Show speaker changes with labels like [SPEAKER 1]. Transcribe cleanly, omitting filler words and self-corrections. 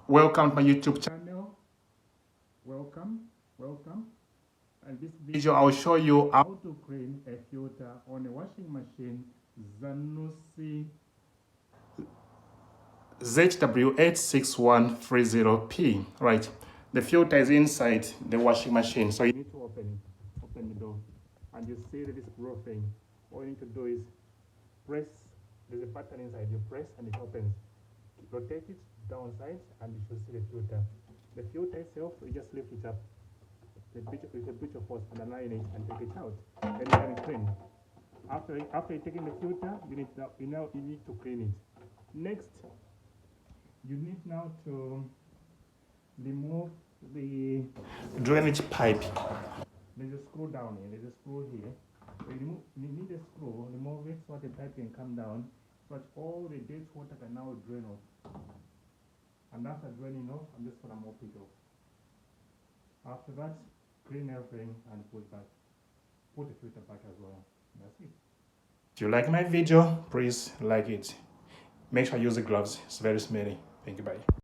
[SPEAKER 1] Welcome to my YouTube channel. Welcome. And this video I'll show you how to clean a filter on a washing machine ZANUSSI ZW86130P. Right. The filter is inside the washing machine, so you need to open the door, and you see that it's broken. All you need to do is press. There's a button inside. You press and it opens. Rotate it downside and you should see the filter. The filter itself, you just lift it up with a bit of force and align it and take it out. Then you can clean. After you're taking the filter, you need to clean it. Next, you need now to remove the drainage pipe. There's a screw down here. There's a screw here. So you need a screw, remove it so that the pipe can come down, so that all the dirty water can now drain off. And after draining off, I'm just gonna mop it off. After that, clean everything and put the filter back as well. That's it. If you like my video, please like it. Make sure you use the gloves. It's very smelly. Thank you. Bye.